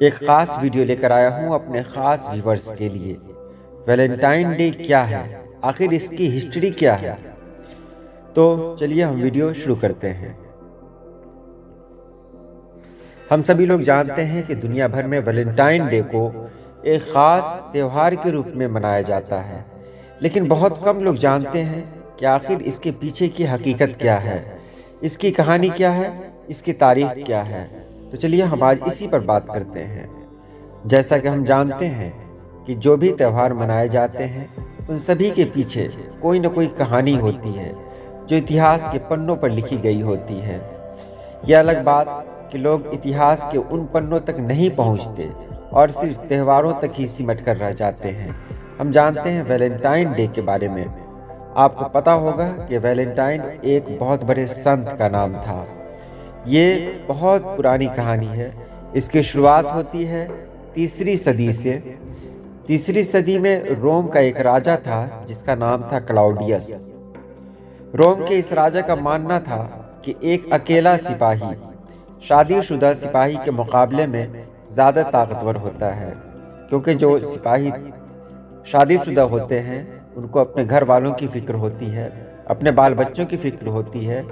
एक ख़ास वीडियो लेकर आया हूँ अपने ख़ास व्यूवर्स के लिए। वैलेंटाइन डे क्या है, आखिर इसकी हिस्ट्री क्या है? तो चलिए हम वीडियो शुरू करते हैं। हम सभी लोग जानते हैं कि दुनिया भर में वैलेंटाइन डे को एक ख़ास त्यौहार के रूप में मनाया जाता है, लेकिन बहुत कम लोग जानते हैं कि आखिर इसके पीछे की हकीकत क्या है, इसकी कहानी क्या है, इसकी तारीख क्या है। तो चलिए हम आज इसी पर बात करते हैं। जैसा कि हम जानते हैं कि जो भी त्यौहार मनाए जाते हैं उन सभी के पीछे कोई न कोई कहानी होती है जो इतिहास के पन्नों पर लिखी गई होती है। यह अलग बात कि लोग इतिहास के उन पन्नों तक नहीं पहुंचते और सिर्फ त्योहारों तक ही सिमट कर रह जाते हैं। हम जानते हैं वैलेंटाइन डे के बारे में। आपको पता होगा कि वैलेंटाइन एक बहुत बड़े संत का नाम था। ये बहुत पुरानी कहानी है। इसकी शुरुआत होती है तीसरी सदी से। तीसरी सदी में रोम का एक राजा था जिसका नाम था क्लाउडियस। रोम के इस राजा का मानना था कि एक अकेला सिपाही शादीशुदा सिपाही के मुकाबले में ज़्यादा ताकतवर होता है, क्योंकि जो सिपाही शादीशुदा होते हैं उनको अपने घर वालों की फिक्र होती है, अपने बाल बच्चों की फिक्र होती है,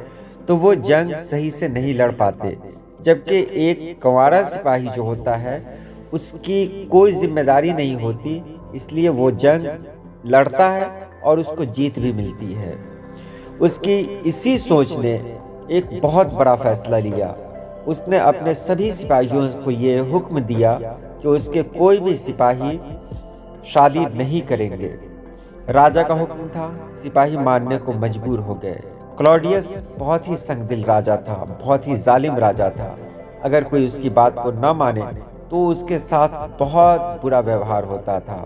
तो वो जंग सही से नहीं लड़ पाते। जबकि एक कंवारा सिपाही जो होता है उसकी कोई जिम्मेदारी नहीं होती, इसलिए वो जंग लड़ता है और उसको जीत भी मिलती है। उसकी इसी सोच ने एक बहुत बड़ा फैसला लिया। उसने अपने सभी सिपाहियों को ये हुक्म दिया कि उसके कोई भी सिपाही शादी नहीं करेंगे। राजा का हुक्म था, सिपाही मानने को मजबूर हो गए। क्लॉडियस बहुत ही संगदिल राजा था, बहुत ही जालिम राजा था। अगर कोई उसकी बात को न माने तो उसके साथ बहुत बुरा व्यवहार होता था।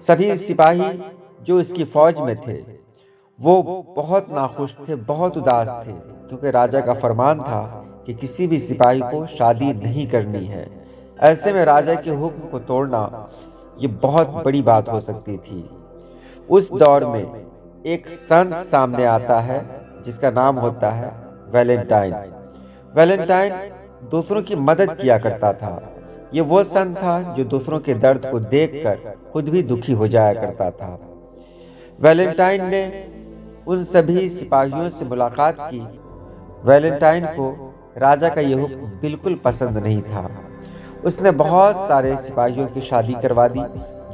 सभी सिपाही जो उसकी फौज में थे वो बहुत नाखुश थे, बहुत उदास थे, क्योंकि राजा का फरमान था कि किसी भी सिपाही को शादी नहीं करनी है। ऐसे में राजा के हुक्म को तोड़ना ये बहुत बड़ी बात हो सकती थी। उस दौर में एक संत सामने आता है जिसका नाम होता है वैलेंटाइन। वैलेंटाइन दूसरों की मदद किया करता था। ये वो संत था जो दूसरों के दर्द को देखकर खुद भी दुखी हो जाया करता था। वैलेंटाइन ने उन सभी सिपाहियों से मुलाकात की। वैलेंटाइन को राजा का यह हुक्म बिल्कुल पसंद नहीं था। उसने बहुत सारे सिपाहियों की शादी करवा दी।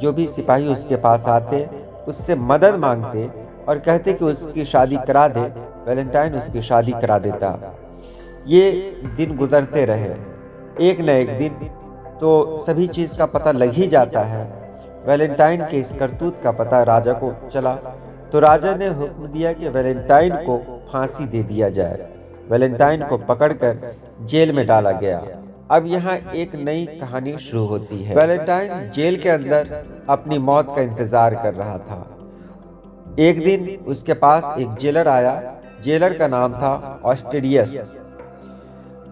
जो भी सिपाही उसके पास आते उससे मदद मांगते और कहते कि उसकी शादी करा दे, वैलेंटाइन उसकी शादी करा देता। ये दिन गुजरते रहे। एक न एक दिन तो सभी चीज़ का पता लग ही जाता है। वैलेंटाइन के इस करतूत का पता राजा को चला तो राजा ने हुक्म दिया कि वैलेंटाइन को फांसी दे दिया जाए। वैलेंटाइन को पकड़कर जेल में डाला गया। अब यहाँ एक नई कहानी शुरू होती है। वैलेंटाइन जेल के अंदर अपनी मौत का इंतजार कर रहा था। एक दिन उसके पास एक जेलर आया। जेलर का नाम था ऑस्ट्रेडियस।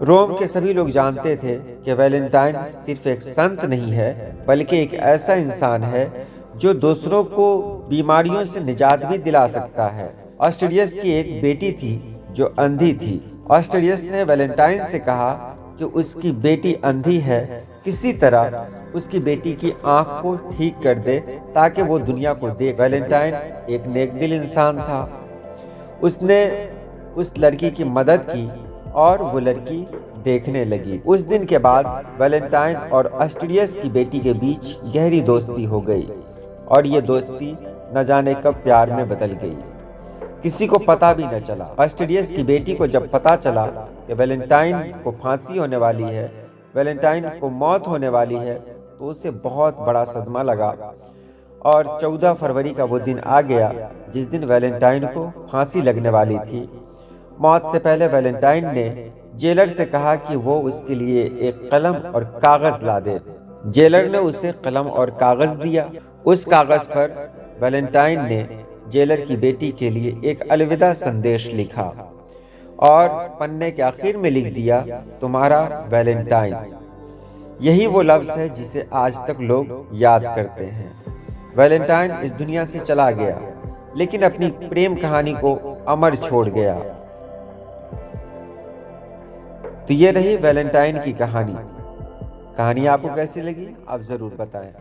रोम के सभी लोग जानते थे कि वैलेंटाइन सिर्फ एक संत नहीं है, बल्कि एक ऐसा इंसान है जो दूसरों को बीमारियों से निजात भी दिला सकता है। ऑस्ट्रेडियस की एक बेटी थी जो अंधी थी। ऑस्ट्रेडियस ने वैलेंटाइन से कहा कि उसकी बेटी अंधी है, किसी तरह उसकी बेटी की आंख को ठीक कर दे ताकि वो दुनिया को देख। वैलेंटाइन एक नेकदिल इंसान था। उसने उस लड़की की मदद की और वो लड़की देखने लगी। उस दिन के बाद वैलेंटाइन और ऑस्ट्रेडियस की बेटी के बीच गहरी दोस्ती हो गई और ये दोस्ती न जाने कब प्यार में बदल गई। किसी को पता भी न चला। ऑस्ट्रेडियस की बेटी को जब पता चला कि वैलेंटाइन को फांसी होने वाली है, वैलेंटाइन को मौत होने वाली है, तो उसे बहुत बड़ा सदमा लगा। और 14 फरवरी का वो दिन आ गया जिस दिन वैलेंटाइन को फांसी लगने वाली थी। मौत से पहले वैलेंटाइन ने जेलर से कहा कि वो उसके लिए एक कलम और कागज ला दे। जेलर ने उसे कलम और कागज दिया। उस कागज पर वैलेंटाइन ने जेलर की बेटी के लिए एक अलविदा संदेश लिखा और पन्ने के आखिर में लिख दिया, तुम्हारा वैलेंटाइन। यही वो लफ्ज है जिसे आज तक लोग याद करते हैं। वैलेंटाइन इस दुनिया से चला गया, लेकिन अपनी प्रेम कहानी को अमर छोड़ गया। तो ये रही वैलेंटाइन की कहानी। कहानी आपको कैसी लगी आप ज़रूर बताएं।